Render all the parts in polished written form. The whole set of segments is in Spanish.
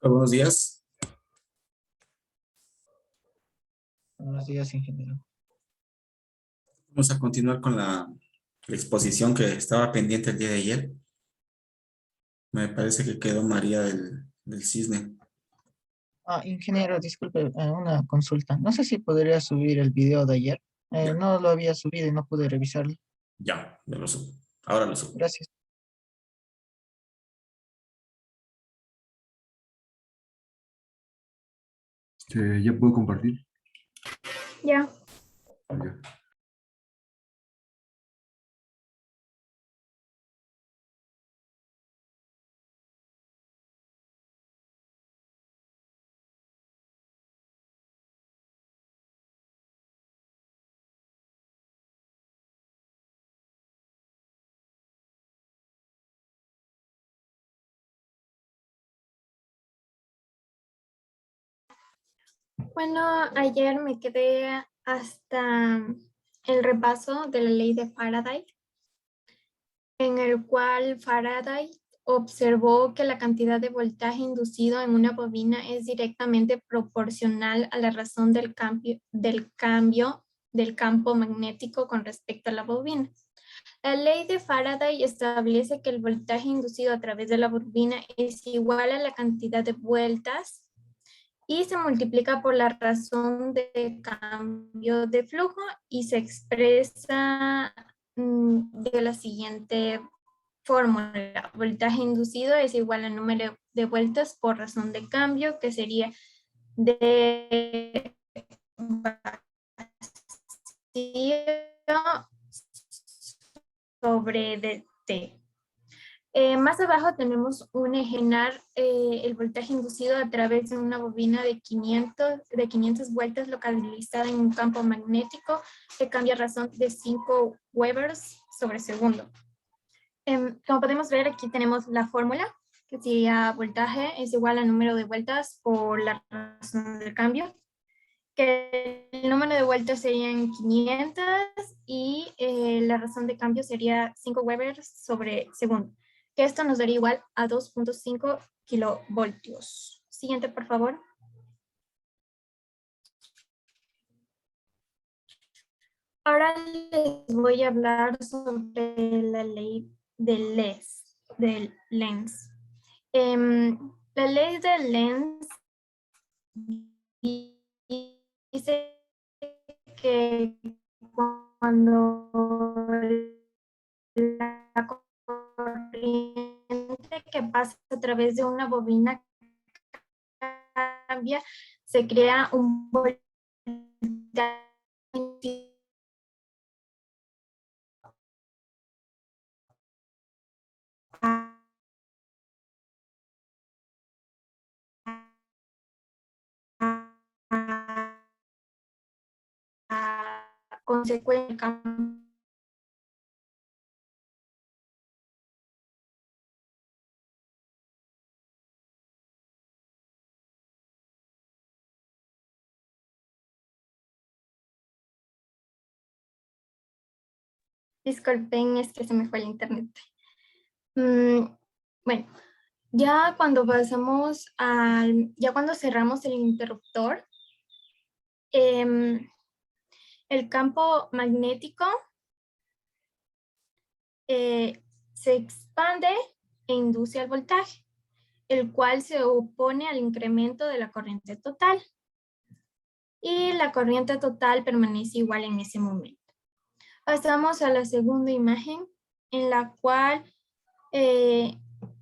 Buenos días. Buenos días, ingeniero. Vamos a continuar con la exposición que estaba pendiente el día de ayer. Me parece que quedó María del Cisne. Ingeniero, disculpe, una consulta. No sé si podría subir el video de ayer. Ya, No lo había subido y no pude revisarlo. ya lo subo. Ahora lo subo. Gracias. ¿Ya puedo compartir? Ya. Ya. Bueno, ayer me quedé hasta el repaso de la ley de Faraday, en el cual Faraday observó que la cantidad de voltaje inducido en una bobina es directamente proporcional a la razón del campo magnético con respecto a la bobina. La ley de Faraday establece que el voltaje inducido a través de la bobina es igual a la cantidad de vueltas y se multiplica por la razón de cambio de flujo y se expresa de la siguiente fórmula. Voltaje inducido es igual al número de vueltas por razón de cambio, que sería de vacío sobre de T. Más abajo tenemos un ejemplar, el voltaje inducido a través de una bobina de 500 vueltas localizada en un campo magnético que cambia a razón de 5 Webers sobre segundo. Como podemos ver, aquí tenemos la fórmula, que sería voltaje es igual al número de vueltas por la razón del cambio, que el número de vueltas serían 500 y la razón de cambio sería 5 Webers sobre segundo, que esto nos daría igual a 2.5 kilovoltios. Siguiente, por favor. Ahora les voy a hablar sobre la ley de Lenz. La ley de Lenz dice que cuando la corriente que pasa a través de una bobina cambia, se crea un voltaje consecuencia. Disculpen, es que se me fue el internet. Bueno, ya cuando ya cuando cerramos el interruptor, el campo magnético se expande e induce al voltaje, el cual se opone al incremento de la corriente total. Y la corriente total permanece igual en ese momento. Pasamos a la segunda imagen, en la cual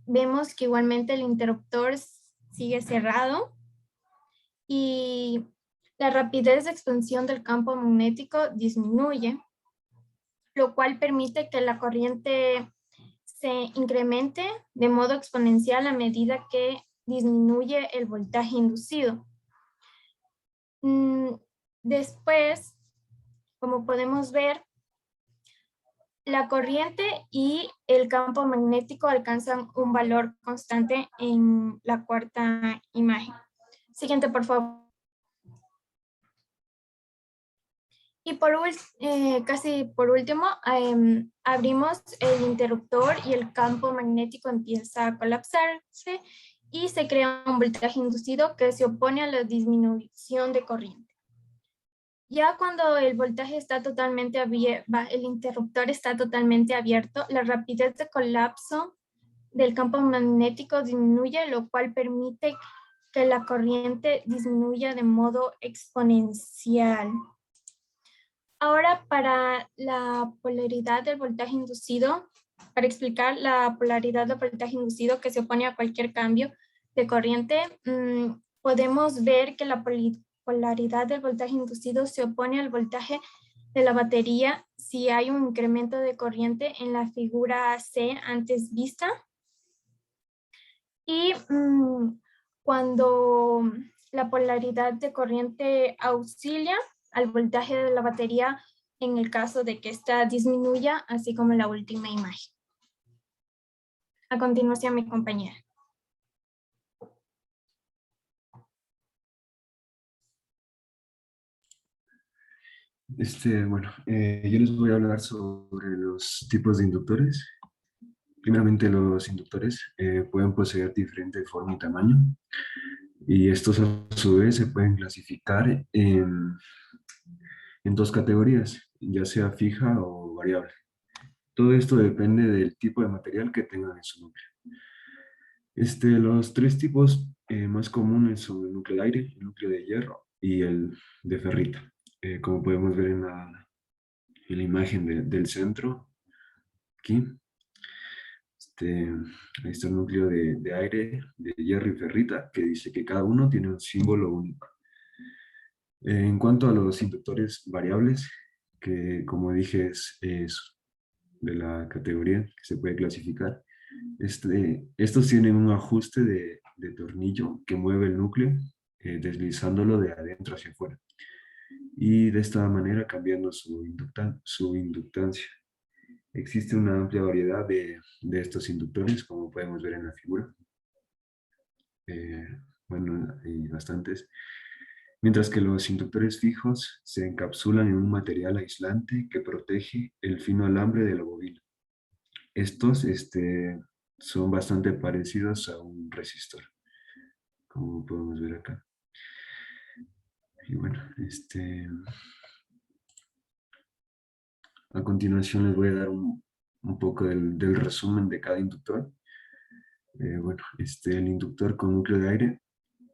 vemos que igualmente el interruptor sigue cerrado y la rapidez de expansión del campo magnético disminuye, lo cual permite que la corriente se incremente de modo exponencial a medida que disminuye el voltaje inducido. Después, como podemos ver, la corriente y el campo magnético alcanzan un valor constante en la cuarta imagen. Siguiente, por favor. Y casi por último, abrimos el interruptor y el campo magnético empieza a colapsarse y se crea un voltaje inducido que se opone a la disminución de corriente. Ya cuando el voltaje está totalmente abierto, el interruptor está totalmente abierto, la rapidez de colapso del campo magnético disminuye, lo cual permite que la corriente disminuya de modo exponencial. Ahora, para la polaridad del voltaje inducido, para explicar la polaridad del voltaje inducido que se opone a cualquier cambio de corriente, podemos ver que la polaridad del voltaje inducido se opone al voltaje de la batería si hay un incremento de corriente en la figura C antes vista. Y cuando la polaridad de corriente auxilia al voltaje de la batería en el caso de que ésta disminuya, así como la última imagen. A continuación, mi compañera. Bueno, yo les voy a hablar sobre los tipos de inductores. Primeramente, los inductores pueden poseer diferente forma y tamaño, y estos a su vez se pueden clasificar en dos categorías, ya sea fija o variable. Todo esto depende del tipo de material que tengan en su núcleo. Los tres tipos más comunes son el núcleo de aire, el núcleo de hierro y el de ferrita. Como podemos ver en la imagen del centro, aquí, ahí está el núcleo de aire, de hierro y ferrita, que dice que cada uno tiene un símbolo único. En cuanto a los inductores variables, que como dije es de la categoría que se puede clasificar, estos tienen un ajuste de tornillo que mueve el núcleo, deslizándolo de adentro hacia afuera, y de esta manera cambiando su inductancia. Existe una amplia variedad de estos inductores, como podemos ver en la figura. Bueno, hay bastantes. Mientras que los inductores fijos se encapsulan en un material aislante que protege el fino alambre de la bobina. Estos son bastante parecidos a un resistor, como podemos ver acá. Y bueno, a continuación les voy a dar un poco del resumen de cada inductor. Bueno, el inductor con núcleo de aire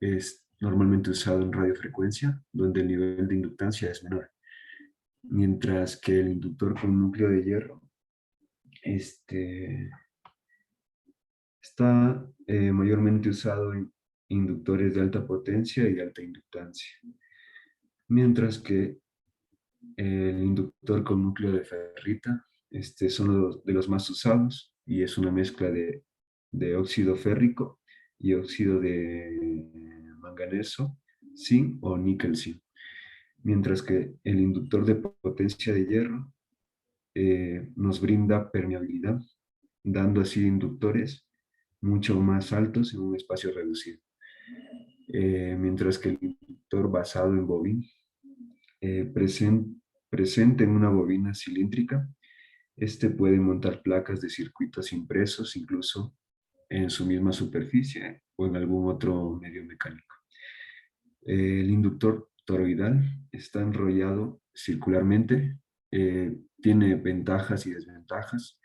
es normalmente usado en radiofrecuencia, donde el nivel de inductancia es menor. Mientras que el inductor con núcleo de hierro está mayormente usado en inductores de alta potencia y de alta inductancia. Mientras que el inductor con núcleo de ferrita son de los más usados, y es una mezcla de óxido férrico y óxido de manganeso, zinc o níquel zinc. Mientras que el inductor de potencia de hierro nos brinda permeabilidad, dando así inductores mucho más altos en un espacio reducido. Mientras que el inductor basado en bobina, presente en una bobina cilíndrica, puede montar placas de circuitos impresos incluso en su misma superficie o en algún otro medio mecánico. El inductor toroidal está enrollado circularmente, tiene ventajas y desventajas.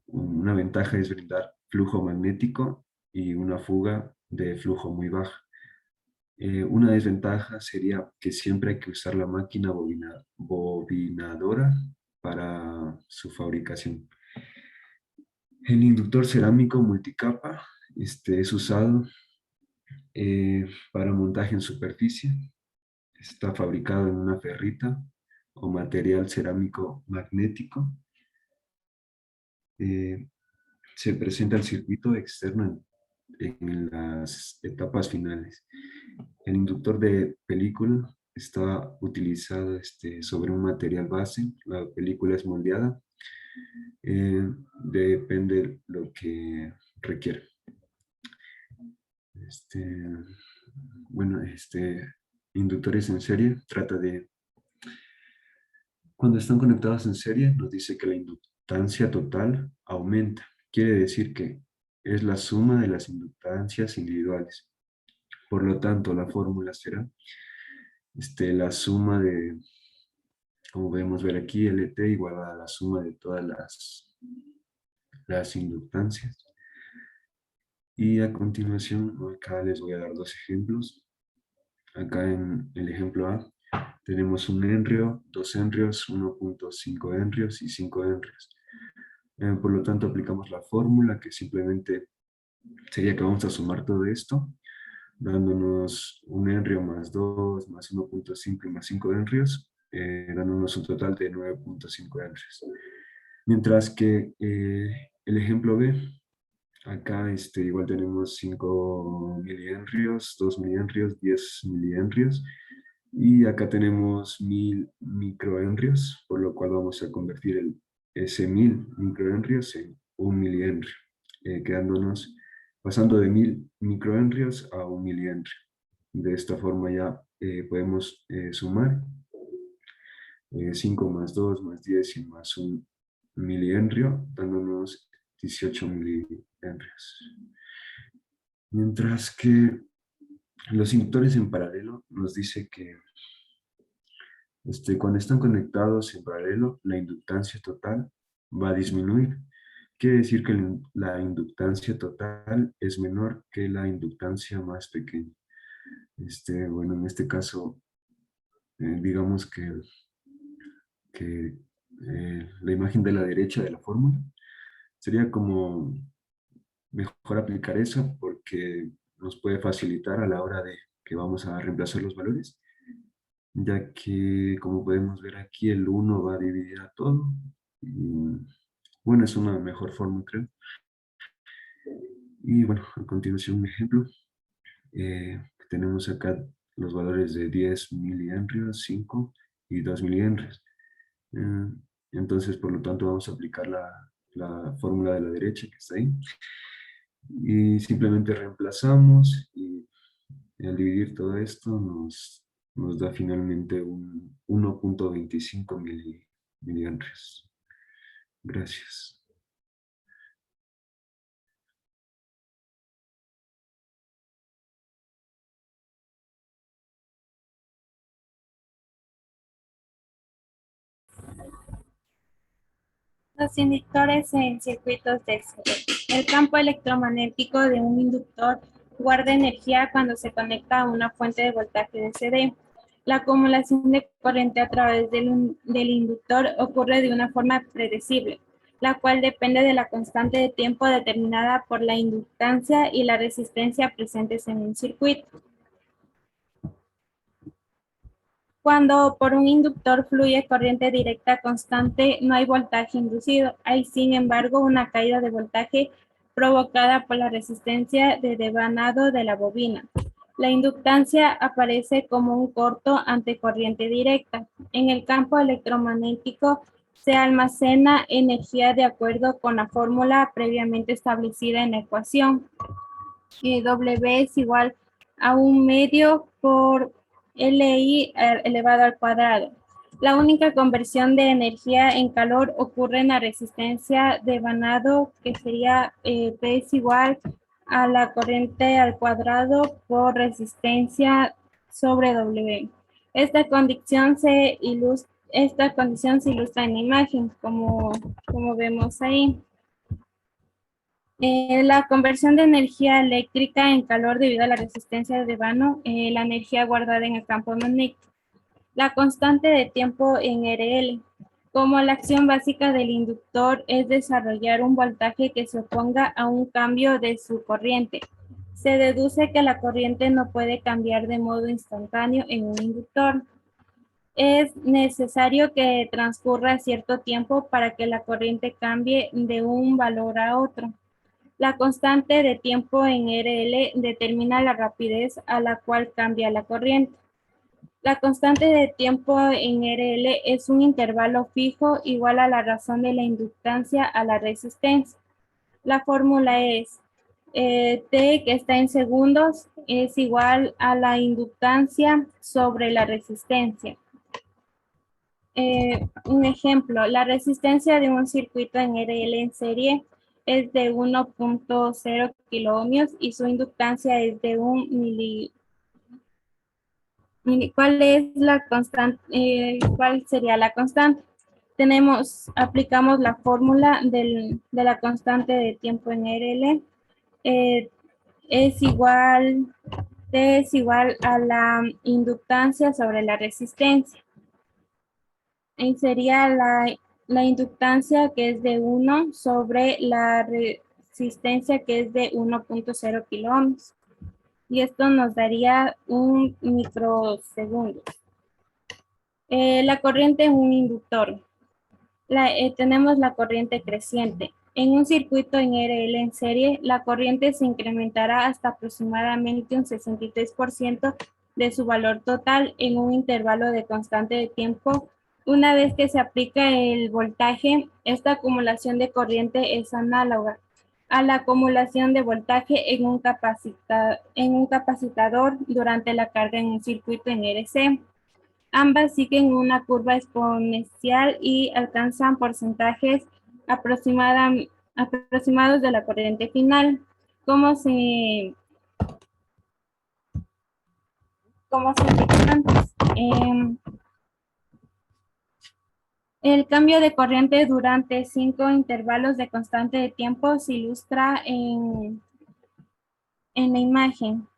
Una ventaja es brindar flujo magnético y una fuga de flujo muy baja. Una desventaja sería que siempre hay que usar la máquina bobinadora para su fabricación. El inductor cerámico multicapa es usado para montaje en superficie. Está fabricado en una ferrita o material cerámico magnético. Se presenta el circuito externo en las etapas finales. El inductor de película está utilizado sobre un material base. La película es moldeada. Depende de lo que requiere. Bueno, inductores en serie trata de, cuando están conectados en serie, nos dice que la inductancia total aumenta. Quiere decir que es la suma de las inductancias individuales. Por lo tanto, la fórmula será la suma de, como podemos ver aquí, LT igual a la suma de todas las inductancias. Y a continuación, acá les voy a dar dos ejemplos. Acá en el ejemplo A tenemos un henrio, 2 henrios, 1.5 henrios y 5 henrios. Por lo tanto, aplicamos la fórmula que simplemente sería que vamos a sumar todo esto, dándonos un henrio más 2, más 1.5 y más 5 henrios, dándonos un total de 9.5 henrios. Mientras que el ejemplo B, acá igual tenemos 5 milihenrios, 2 milihenrios, 10 milihenrios, y acá tenemos 1000 microhenrios, por lo cual vamos a convertir ese 1000 microhenrios en 1 milihenrio, quedándonos pasando de 1000 microhenrios a 1 milihenrio. De esta forma ya podemos sumar 5 más 2 más 10 y más 1 milihenrio, dándonos 18 milihenrios. Mientras que los inductores en paralelo nos dice que cuando están conectados en paralelo, la inductancia total va a disminuir. Quiere decir que la inductancia total es menor que la inductancia más pequeña. Bueno, en este caso, digamos que la imagen de la derecha de la fórmula sería como mejor aplicar eso porque nos puede facilitar a la hora de que vamos a reemplazar los valores, ya que como podemos ver aquí el 1 va a dividir a todo. Y, bueno, es una mejor forma, creo. Y bueno, a continuación un ejemplo. Tenemos acá los valores de 10 milihenrios, 5 y 2 milihenrios. Entonces, por lo tanto, vamos a aplicar la fórmula de la derecha que está ahí. Y simplemente reemplazamos y al dividir todo esto nos da finalmente un 1.25 milihenrios. Gracias. Los inductores en circuitos de CD. El campo electromagnético de un inductor guarda energía cuando se conecta a una fuente de voltaje de CD. La acumulación de corriente a través del inductor ocurre de una forma predecible, la cual depende de la constante de tiempo determinada por la inductancia y la resistencia presentes en un circuito. Cuando por un inductor fluye corriente directa constante, no hay voltaje inducido. Hay, sin embargo, una caída de voltaje provocada por la resistencia de devanado de la bobina. La inductancia aparece como un corto ante corriente directa. En el campo electromagnético se almacena energía de acuerdo con la fórmula previamente establecida en la ecuación. W es igual a 1 medio por LI elevado al cuadrado. La única conversión de energía en calor ocurre en la resistencia de vanado, que sería P es igual a la corriente al cuadrado por resistencia sobre W. Esta condición se ilustra en la imagen, como vemos ahí. La conversión de energía eléctrica en calor debido a la resistencia de vano, la energía guardada en el campo magnético. La constante de tiempo en RL. Como la acción básica del inductor es desarrollar un voltaje que se oponga a un cambio de su corriente, se deduce que la corriente no puede cambiar de modo instantáneo en un inductor. Es necesario que transcurra cierto tiempo para que la corriente cambie de un valor a otro. La constante de tiempo en RL determina la rapidez a la cual cambia la corriente. La constante de tiempo en RL es un intervalo fijo igual a la razón de la inductancia a la resistencia. La fórmula es T, que está en segundos, es igual a la inductancia sobre la resistencia. Un ejemplo, la resistencia de un circuito en RL en serie es de 1.0 kiloohmios y su inductancia es de 1 ¿Cuál es la constante? ¿Cuál sería la constante? Aplicamos la fórmula de la constante de tiempo en RL. eh, es igual, T es igual a la inductancia sobre la resistencia. Y sería la inductancia que es de 1 sobre la resistencia que es de 1.0 kiloohmios. Y esto nos daría un microsegundo. La corriente en un inductor. Tenemos la corriente creciente. En un circuito en RL en serie, la corriente se incrementará hasta aproximadamente un 63% de su valor total en un intervalo de constante de tiempo. Una vez que se aplica el voltaje, esta acumulación de corriente es análoga a la acumulación de voltaje en un capacitador durante la carga en un circuito en RC. Ambas siguen una curva exponencial y alcanzan porcentajes aproximados de la corriente final. Como se indicó antes, el cambio de corriente durante 5 intervalos de constante de tiempo se ilustra en la imagen.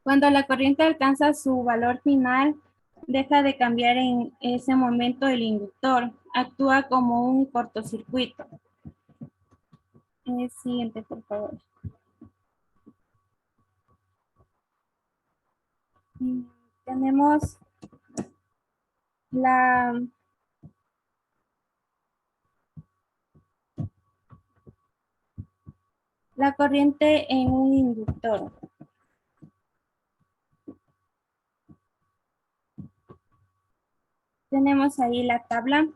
Cuando la corriente alcanza su valor final, deja de cambiar en ese momento el inductor. Actúa como un cortocircuito. Siguiente, por favor. Tenemos la corriente en un inductor. Tenemos ahí la tabla.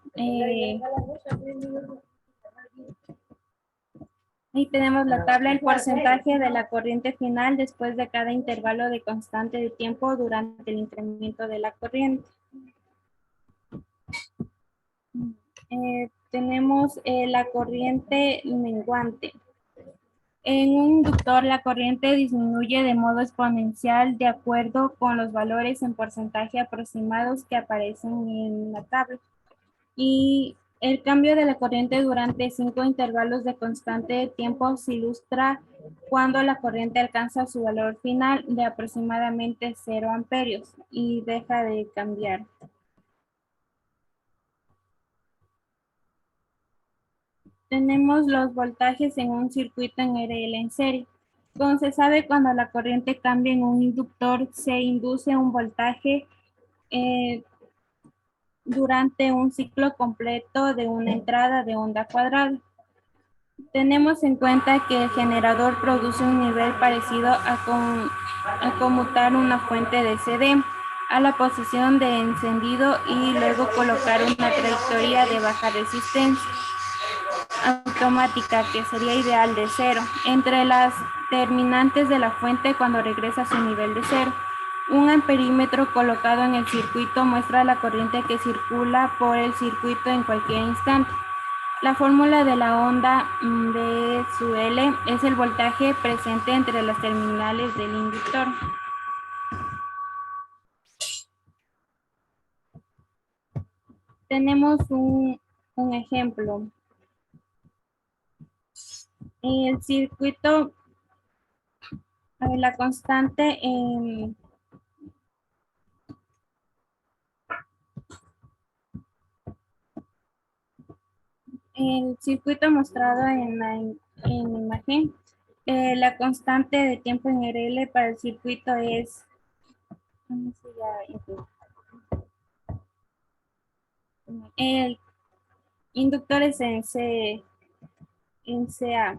Ahí tenemos la tabla, el porcentaje de la corriente final después de cada intervalo de constante de tiempo durante el incremento de la corriente. Tenemos la corriente menguante. En un inductor, la corriente disminuye de modo exponencial de acuerdo con los valores en porcentaje aproximados que aparecen en la tabla. Y el cambio de la corriente durante 5 intervalos de constante de tiempo se ilustra cuando la corriente alcanza su valor final de aproximadamente 0 amperios y deja de cambiar. Tenemos los voltajes en un circuito en RL en serie. Como se sabe, cuando la corriente cambia en un inductor, se induce un voltaje durante un ciclo completo de una entrada de onda cuadrada. Tenemos en cuenta que el generador produce un nivel parecido a conmutar una fuente de CD a la posición de encendido y luego colocar una trayectoria de baja resistencia automática, que sería ideal de 0, entre las terminantes de la fuente cuando regresa a su nivel de 0. Un amperímetro colocado en el circuito muestra la corriente que circula por el circuito en cualquier instante. La fórmula de la onda B sub L es el voltaje presente entre las terminales del inductor. Tenemos un ejemplo. El circuito, la constante en el circuito mostrado en la imagen, la constante de tiempo en RL para el circuito es, el inductor es en CA.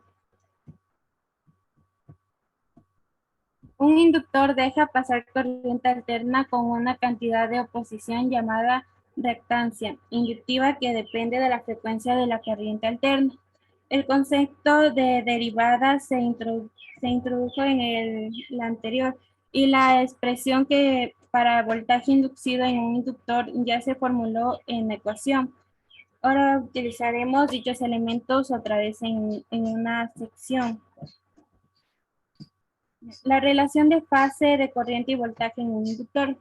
Un inductor deja pasar corriente alterna con una cantidad de oposición llamada reactancia inductiva que depende de la frecuencia de la corriente alterna. El concepto de derivada se introdujo en la anterior y la expresión que para voltaje inducido en un inductor ya se formuló en la ecuación. Ahora utilizaremos dichos elementos otra vez en una sección. La relación de fase de corriente y voltaje en un inductor.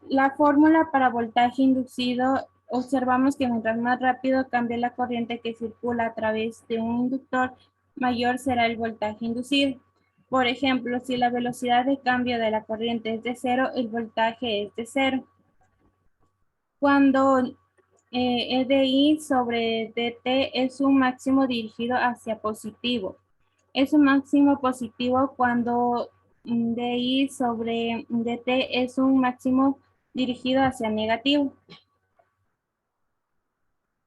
La fórmula para voltaje inducido, observamos que mientras más rápido cambie la corriente que circula a través de un inductor, mayor será el voltaje inducido. Por ejemplo, si la velocidad de cambio de la corriente es de 0, el voltaje es de 0. Cuando E de I sobre dt es un máximo dirigido hacia positivo. Es un máximo positivo cuando dI sobre dt es un máximo dirigido hacia negativo.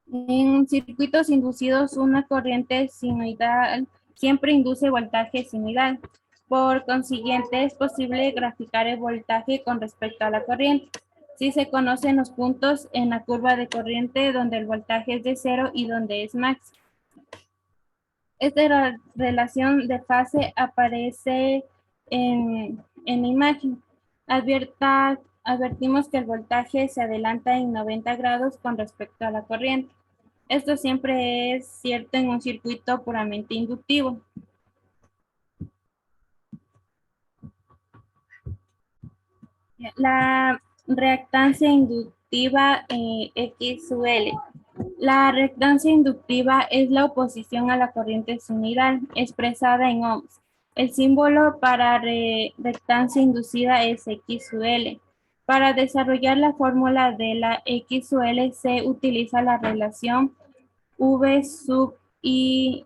En circuitos inducidos, una corriente sinusoidal siempre induce voltaje sinusoidal. Por consiguiente, es posible graficar el voltaje con respecto a la corriente si se conocen los puntos en la curva de corriente donde el voltaje es de 0 y donde es máximo. Esta relación de fase aparece en la imagen. Advertimos que el voltaje se adelanta en 90 grados con respecto a la corriente. Esto siempre es cierto en un circuito puramente inductivo. La reactancia inductiva X sub L. La reactancia inductiva es la oposición a la corriente sinusoidal expresada en ohms. El símbolo para reactancia inducida es X sub L. Para desarrollar la fórmula de la X sub L se utiliza la relación V sub I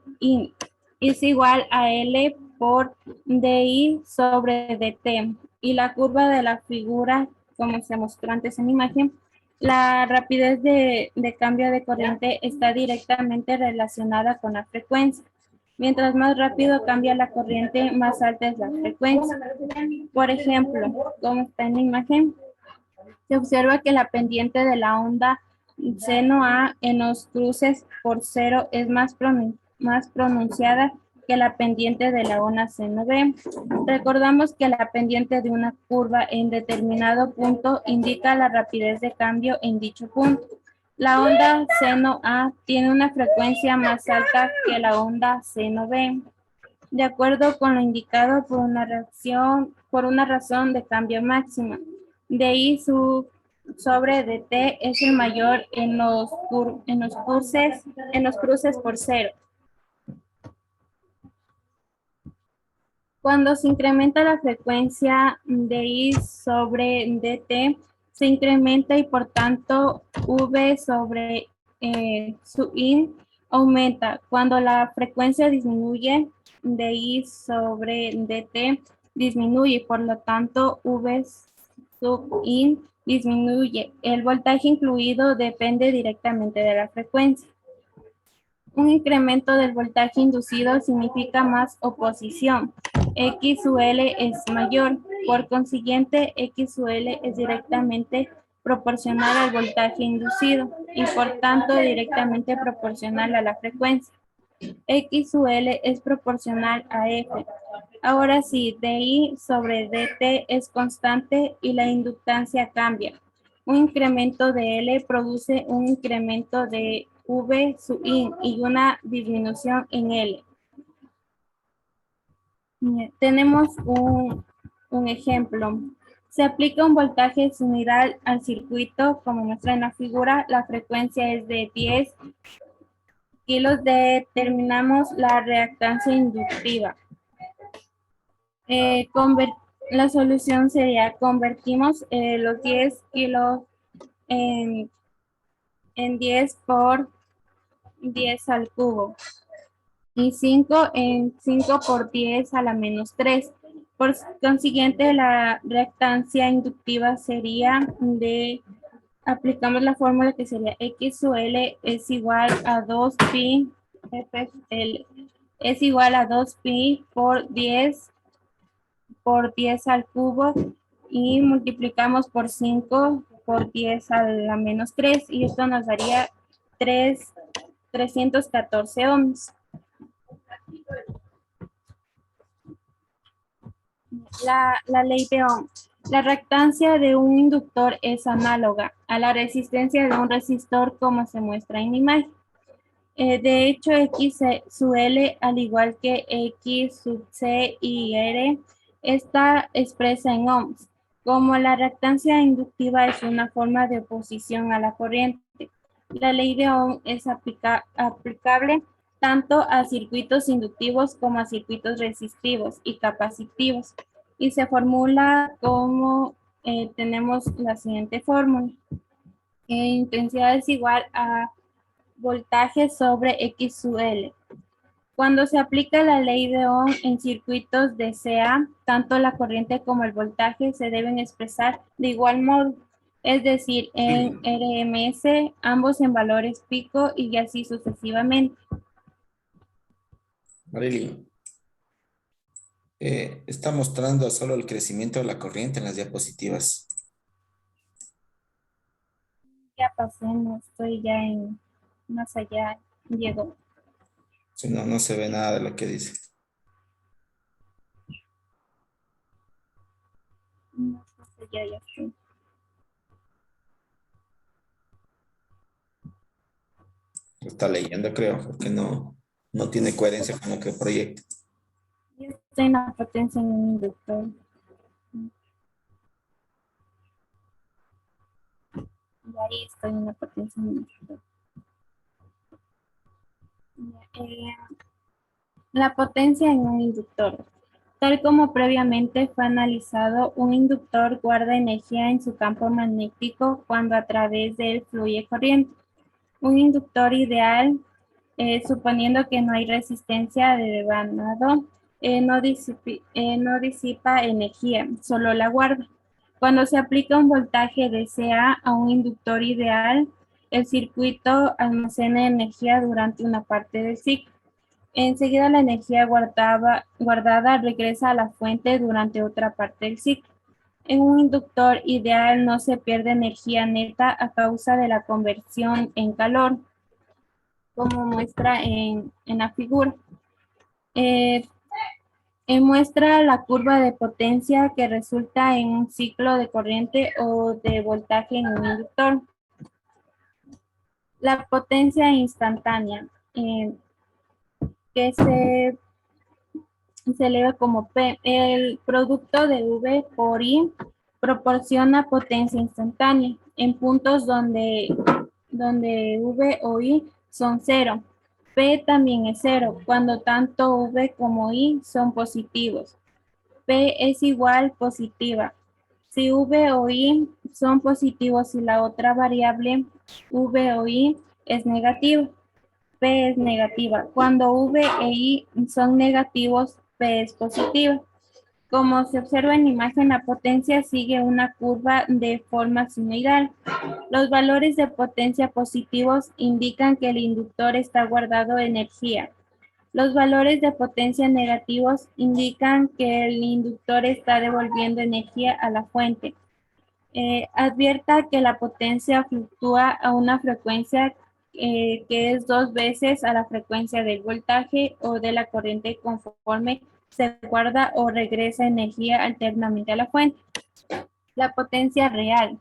es igual a L por DI sobre DT. Y la curva de la figura, como se mostró antes en la imagen, la rapidez de cambio de corriente está directamente relacionada con la frecuencia. Mientras más rápido cambia la corriente, más alta es la frecuencia. Por ejemplo, como está en la imagen, se observa que la pendiente de la onda seno A en los cruces por 0 es más pronunciada que la pendiente de la onda seno B. Recordamos que la pendiente de una curva en determinado punto indica la rapidez de cambio en dicho punto. La onda seno A tiene una frecuencia más alta que la onda seno B, de acuerdo con lo indicado por una razón de cambio máxima. De ahí su sobre dt es el mayor en los cruces por 0. Cuando se incrementa la frecuencia de I sobre dt, se incrementa y por tanto V sobre su I aumenta. Cuando la frecuencia disminuye, de I sobre dt disminuye, por lo tanto V sub I disminuye. El voltaje incluido depende directamente de la frecuencia. Un incremento del voltaje inducido significa más oposición. X sub L es mayor. Por consiguiente, X sub L es directamente proporcional al voltaje inducido y por tanto directamente proporcional a la frecuencia. X sub L es proporcional a F. Ahora sí, dI sobre dt es constante y la inductancia cambia. Un incremento de L produce un incremento de V sub I y una disminución en L. Tenemos un ejemplo. Se aplica un voltaje sinusoidal al circuito, como muestra en la figura. La frecuencia es de 10 kilos. Determinamos la reactancia inductiva. La solución sería, convertimos los 10 kilos en 10 por 10 al cubo y 5 en 5 por 10 a la menos 3. Por consiguiente, la reactancia inductiva sería aplicamos la fórmula que sería X sub L es igual a 2 pi, L es igual a 2 pi por 10 al cubo y multiplicamos por 5 por 10 a la menos 3 y esto nos daría 314 ohms. La ley de Ohm. La reactancia de un inductor es análoga a la resistencia de un resistor como se muestra en la imagen. De hecho, X sub L, al igual que X sub C y R, está expresa en ohms. Como la reactancia inductiva es una forma de oposición a la corriente, la ley de Ohm es aplicable tanto a circuitos inductivos como a circuitos resistivos y capacitivos. Y se formula como tenemos la siguiente fórmula. Intensidad es igual a voltaje sobre X sub L. Cuando se aplica la ley de Ohm en circuitos de CA, tanto la corriente como el voltaje se deben expresar de igual modo, es decir, en RMS, ambos en valores pico y así sucesivamente. Marily, está mostrando solo el crecimiento de la corriente en las diapositivas. Ya pasé, no estoy ya en más allá, Diego. Si no, no se ve nada de lo que dice. Más allá ya estoy. Lo está leyendo, creo, porque no tiene coherencia con lo que proyecta. Yo estoy en la potencia en un inductor. Y ahí estoy en la potencia en un inductor. La potencia en un inductor. Tal como previamente fue analizado, un inductor guarda energía en su campo magnético cuando a través de él fluye corriente. Un inductor ideal, suponiendo que no hay resistencia de devanado, no disipa energía, solo la guarda. Cuando se aplica un voltaje de CA a un inductor ideal, el circuito almacena energía durante una parte del ciclo. Enseguida la energía guardada regresa a la fuente durante otra parte del ciclo. En un inductor ideal no se pierde energía neta a causa de la conversión en calor, como muestra en la figura. Muestra la curva de potencia que resulta en un ciclo de corriente o de voltaje en un inductor. La potencia instantánea, que se eleva como P. El producto de V por I proporciona potencia instantánea en puntos donde V o I son cero. P también es cero cuando tanto V como I son positivos. P es igual positiva. Si V o I son positivos y la otra variable V o I es negativa, P es negativa. Cuando V e I son negativos, P es positiva. Como se observa en la imagen, la potencia sigue una curva de forma sinusoidal. Los valores de potencia positivos indican que el inductor está guardando energía. Los valores de potencia negativos indican que el inductor está devolviendo energía a la fuente. Advierta que la potencia fluctúa a una frecuencia que es 2 veces a la frecuencia del voltaje o de la corriente conforme se guarda o regresa energía alternamente a la fuente. La potencia real.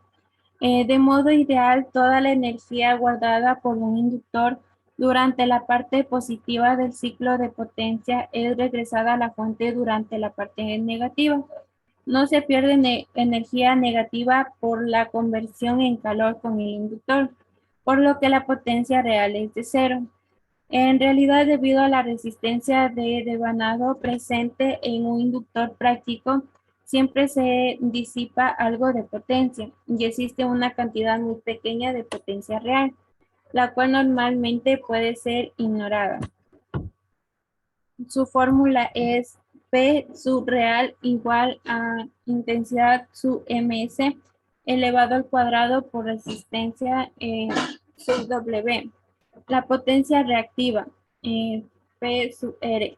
De modo ideal, toda la energía guardada por un inductor durante la parte positiva del ciclo de potencia es regresada a la fuente durante la parte negativa. No se pierde energía negativa por la conversión en calor con el inductor, por lo que la potencia real es de cero. En realidad, debido a la resistencia de devanado presente en un inductor práctico, siempre se disipa algo de potencia y existe una cantidad muy pequeña de potencia real, la cual normalmente puede ser ignorada. Su fórmula es P sub real igual a intensidad sub ms elevado al cuadrado por resistencia sub W. La potencia reactiva, P sub R.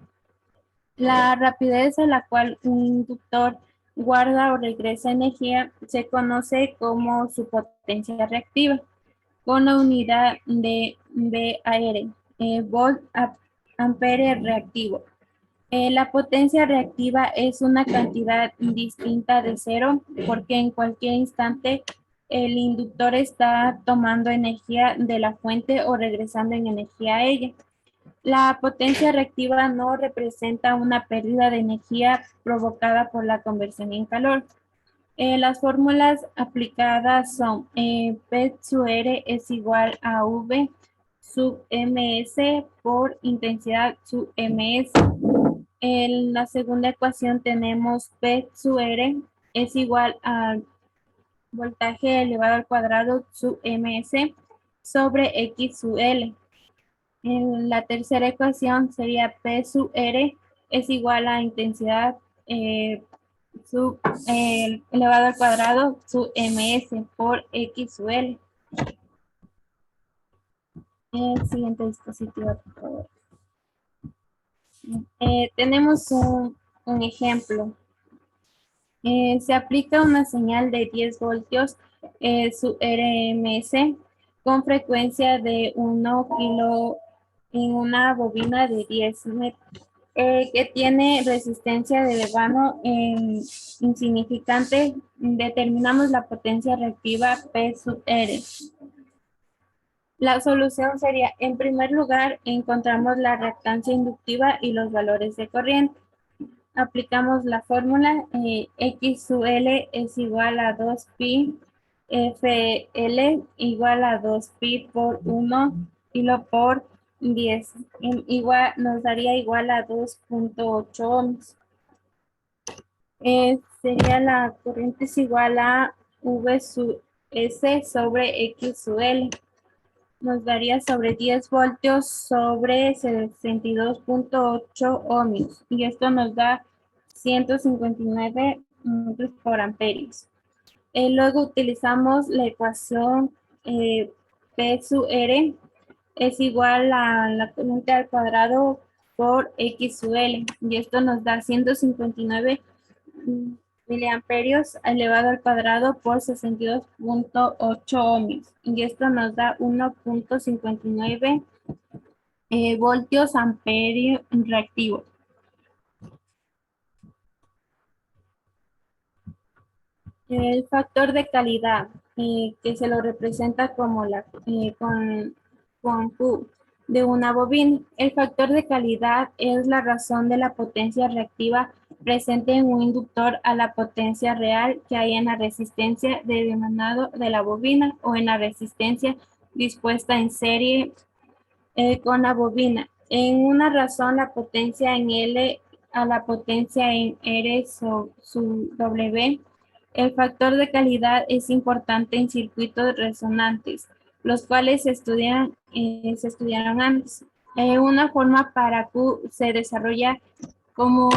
La rapidez a la cual un inductor guarda o regresa energía se conoce como su potencia reactiva, con la unidad de VAR, volt ampere reactivo. La potencia reactiva es una cantidad distinta de cero porque en cualquier instante el inductor está tomando energía de la fuente o regresando en energía a ella. La potencia reactiva no representa una pérdida de energía provocada por la conversión en calor. Las fórmulas aplicadas son P sub R es igual a V sub ms por intensidad sub ms. En la segunda ecuación tenemos P sub R es igual a voltaje elevado al cuadrado sub ms sobre X sub L. En la tercera ecuación sería P sub R es igual a intensidad elevado al cuadrado sub ms por X sub L. El siguiente dispositivo, por favor. Tenemos un ejemplo. Se aplica una señal de 10 voltios sub RMS con frecuencia de 1 kilo en una bobina de 10 metros. Que tiene resistencia de vano insignificante, determinamos la potencia reactiva P sub R. La solución sería, en primer lugar, encontramos la reactancia inductiva y los valores de corriente. Aplicamos la fórmula X sub L es igual a 2pi FL igual a 2pi por 1 kilo por 10. Nos daría igual a 2.8 ohms. Sería la corriente es igual a V sub S sobre X sub L. Nos daría sobre 10 voltios sobre 62.8 ohmios. Y esto nos da 159 metros por amperios. Luego utilizamos la ecuación P sub R es igual a la corriente al cuadrado por X sub L. Y esto nos da 159 miliamperios elevado al cuadrado por 62.8 ohmios. Y esto nos da 1.59 voltios amperio reactivo. El factor de calidad, que se lo representa como con Q de una bobina. El factor de calidad es la razón de la potencia reactiva presente en un inductor a la potencia real que hay en la resistencia de demandado de la bobina o en la resistencia dispuesta en serie con la bobina. En una razón, la potencia en L a la potencia en R sub W. El factor de calidad es importante en circuitos resonantes, los cuales se estudiaron antes. Una forma para Q se desarrolla como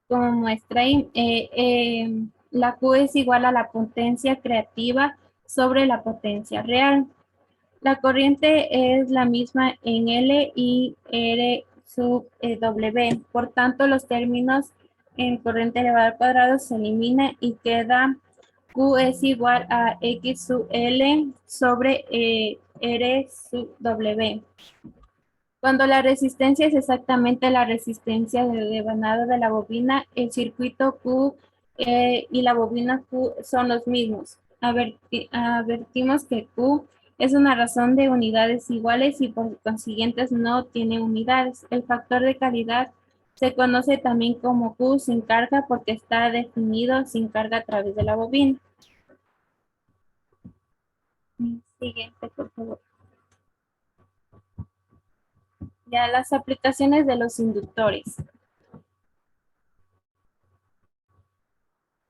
muestra ahí. La Q es igual a la potencia creativa sobre la potencia real. La corriente es la misma en L y R sub W. Por tanto, los términos en corriente elevada al cuadrado se eliminan y queda Q es igual a X sub L sobre R sub W. Cuando la resistencia es exactamente la resistencia de devanado de la bobina, el circuito Q y la bobina Q son los mismos. Advertimos que Q es una razón de unidades iguales y por consiguiente no tiene unidades. El factor de calidad se conoce también como Q sin carga porque está definido sin carga a través de la bobina. Siguiente, por favor. Ya las aplicaciones de los inductores.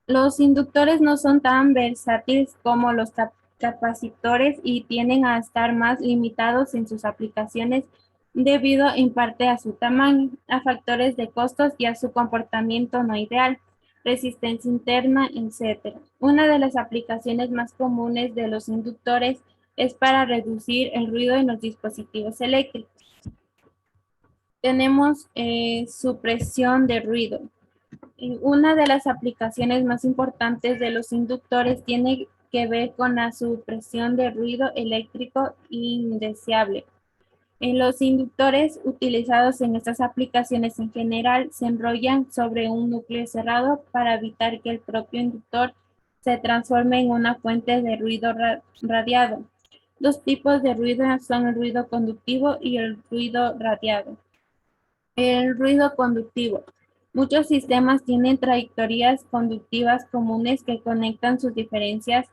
Los inductores no son tan versátiles como los capacitores y tienden a estar más limitados en sus aplicaciones debido en parte a su tamaño, a factores de costos y a su comportamiento no ideal, resistencia interna, etc. Una de las aplicaciones más comunes de los inductores es para reducir el ruido en los dispositivos eléctricos. Tenemos supresión de ruido. Una de las aplicaciones más importantes de los inductores tiene que ver con la supresión de ruido eléctrico indeseable. Los inductores utilizados en estas aplicaciones en general se enrollan sobre un núcleo cerrado para evitar que el propio inductor se transforme en una fuente de ruido radiado. Dos tipos de ruido son el ruido conductivo y el ruido radiado. El ruido conductivo. Muchos sistemas tienen trayectorias conductivas comunes que conectan sus diferentes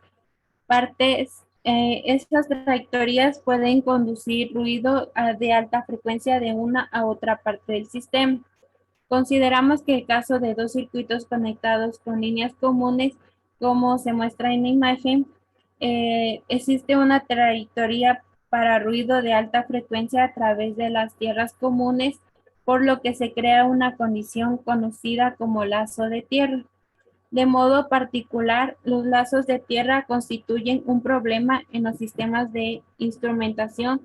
partes. Estas trayectorias pueden conducir ruido de alta frecuencia de una a otra parte del sistema. Consideramos que el caso de dos circuitos conectados con líneas comunes, como se muestra en la imagen, existe una trayectoria para ruido de alta frecuencia a través de las tierras comunes, por lo que se crea una condición conocida como lazo de tierra. De modo particular, los lazos de tierra constituyen un problema en los sistemas de instrumentación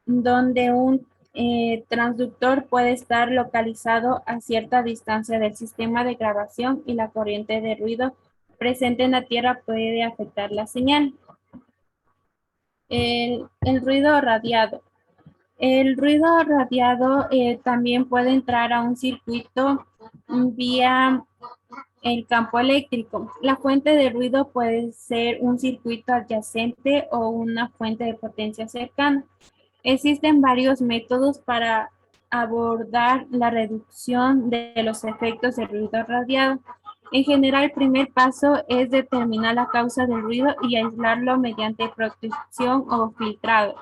donde un transductor puede estar localizado a cierta distancia del sistema de grabación y la corriente de ruido presente en la tierra puede afectar la señal. El ruido radiado. El ruido radiado también puede entrar a un circuito vía el campo eléctrico. La fuente de ruido puede ser un circuito adyacente o una fuente de potencia cercana. Existen varios métodos para abordar la reducción de los efectos del ruido radiado. En general, el primer paso es determinar la causa del ruido y aislarlo mediante protección o filtrado.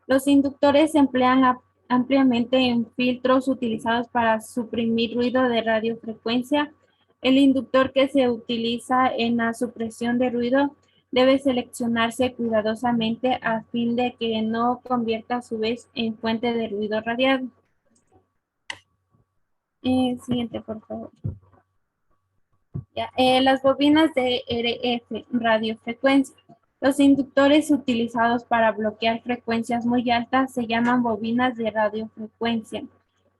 Los inductores se emplean ampliamente en filtros utilizados para suprimir ruido de radiofrecuencia. El inductor que se utiliza en la supresión de ruido debe seleccionarse cuidadosamente a fin de que no convierta a su vez en fuente de ruido radiado. Siguiente, por favor. Ya, las bobinas de RF, radiofrecuencia. Los inductores utilizados para bloquear frecuencias muy altas se llaman bobinas de radiofrecuencia.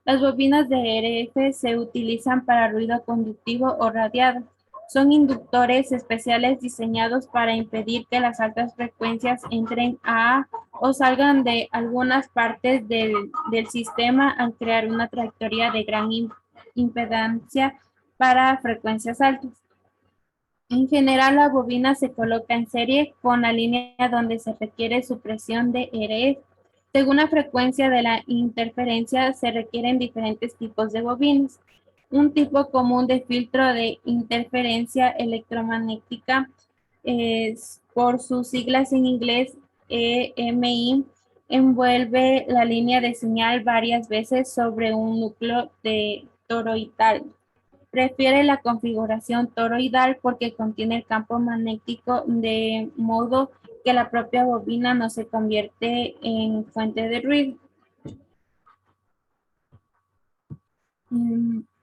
Las bobinas de RF se utilizan para ruido conductivo o radiado. Son inductores especiales diseñados para impedir que las altas frecuencias entren a o salgan de algunas partes del sistema al crear una trayectoria de gran impedancia para frecuencias altas. En general, la bobina se coloca en serie con la línea donde se requiere supresión de RF. Según la frecuencia de la interferencia, se requieren diferentes tipos de bobinas. Un tipo común de filtro de interferencia electromagnética, por sus siglas en inglés EMI, envuelve la línea de señal varias veces sobre un núcleo de toroidal. Prefiere la configuración toroidal porque contiene el campo magnético de modo que la propia bobina no se convierte en fuente de ruido.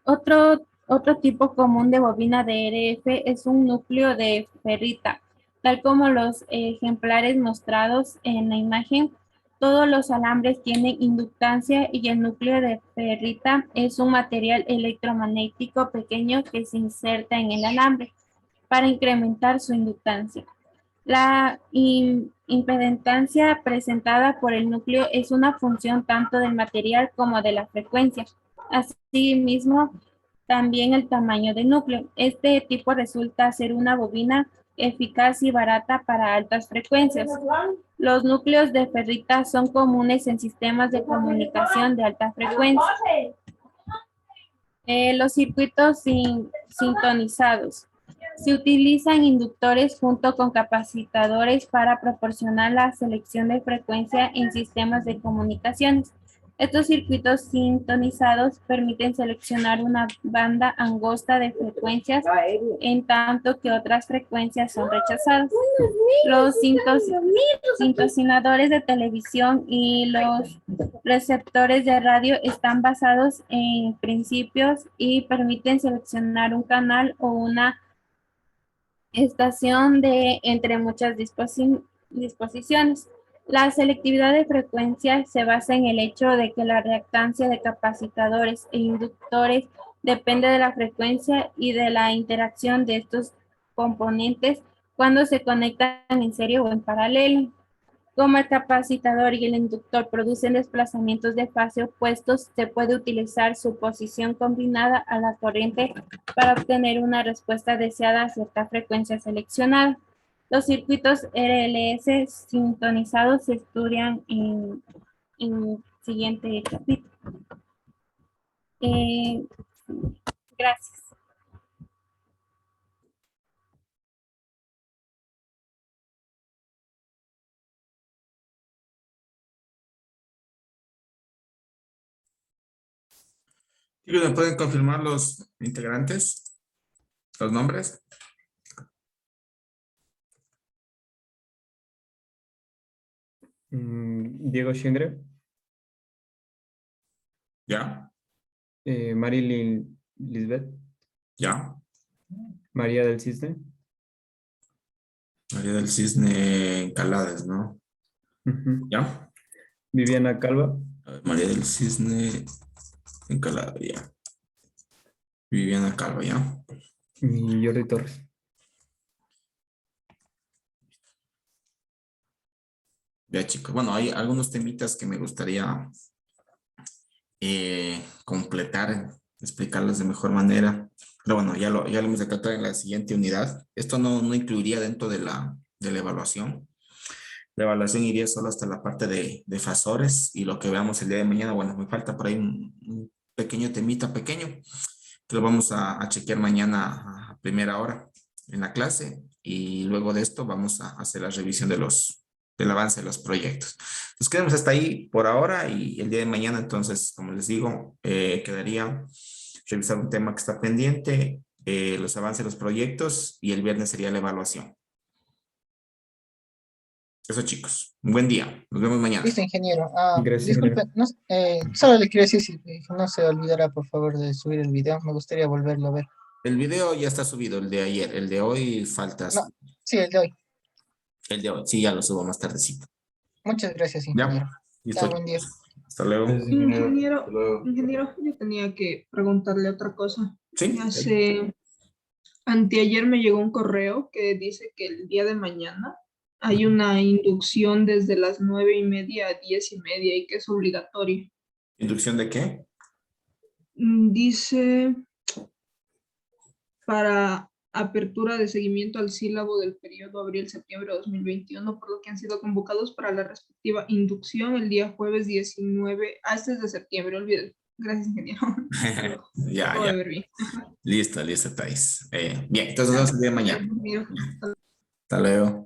Otro tipo común de bobina de RF es un núcleo de ferrita. Tal como los ejemplares mostrados en la imagen, todos los alambres tienen inductancia y el núcleo de ferrita es un material electromagnético pequeño que se inserta en el alambre para incrementar su inductancia. La impedancia presentada por el núcleo es una función tanto del material como de la frecuencia. Asimismo, también el tamaño del núcleo. Este tipo resulta ser una bobina eficaz y barata para altas frecuencias. Los núcleos de ferrita son comunes en sistemas de comunicación de alta frecuencia. Los circuitos sintonizados. Se utilizan inductores junto con capacitadores para proporcionar la selección de frecuencia en sistemas de comunicaciones. Estos circuitos sintonizados permiten seleccionar una banda angosta de frecuencias, en tanto que otras frecuencias son rechazadas. Los sintonizadores de televisión y los receptores de radio están basados en principios y permiten seleccionar un canal o una estación de entre muchas disposiciones. La selectividad de frecuencia se basa en el hecho de que la reactancia de capacitadores e inductores depende de la frecuencia y de la interacción de estos componentes cuando se conectan en serie o en paralelo. Como el capacitador y el inductor producen desplazamientos de fase opuestos, se puede utilizar su posición combinada a la corriente para obtener una respuesta deseada a cierta frecuencia seleccionada. Los circuitos RLS sintonizados se estudian en el siguiente capítulo. Gracias. Chicos, ¿me pueden confirmar los integrantes? ¿Los nombres? Diego Schindre, ¿Ya? Marilyn Lisbeth, ¿Ya? María del Cisne, María del Cisne Calades, ¿no? ujú, ¿Ya? Viviana Calva, A ver, María del Cisne Calades, ya. Viviana Calva, ¿ya? y Jordi Torres. Ya, chicos. Bueno, hay algunos temitas que me gustaría completar, explicarlos de mejor manera. Pero bueno, ya lo hemos de tratar en la siguiente unidad. Esto no incluiría dentro de la evaluación. La evaluación iría solo hasta la parte de fasores y lo que veamos el día de mañana, bueno, me falta por ahí un pequeño temita pequeño que lo vamos a chequear mañana a primera hora en la clase y luego de esto vamos a hacer la revisión del avance de los proyectos. Nos quedamos hasta ahí por ahora y el día de mañana entonces, como les digo, quedaría revisar un tema que está pendiente, los avances de los proyectos y el viernes sería la evaluación. Eso, chicos. Un buen día. Nos vemos mañana. Listo, ingeniero. Gracias, Disculpe, ingeniero. solo le quiero decir si no se olvidará, por favor, de subir el video. Me gustaría volverlo a ver. El video ya está subido, el de ayer. El de hoy falta. No, sí, el de hoy. El de hoy. Sí, ya lo subo más tardecito. Muchas gracias, Ya. ingeniero. Listo. Buen día. Hasta luego. Gracias, ingeniero. Ingeniero, Hasta luego. ingeniero, yo tenía que preguntarle otra cosa. Sí. Anteayer me llegó un correo que dice que el día de mañana hay una inducción desde las 9:30 a 10:30 y que es obligatoria. ¿Inducción de qué? Dice para apertura de seguimiento al sílabo del periodo abril-septiembre de 2021, por lo que han sido convocados para la respectiva inducción el día jueves 19, este es de septiembre, olvídalo. Gracias, ingeniero. Ya. Acabo de ver bien. Listo, Thais. Bien, entonces nos vemos el día de mañana. Ingeniero. Hasta luego.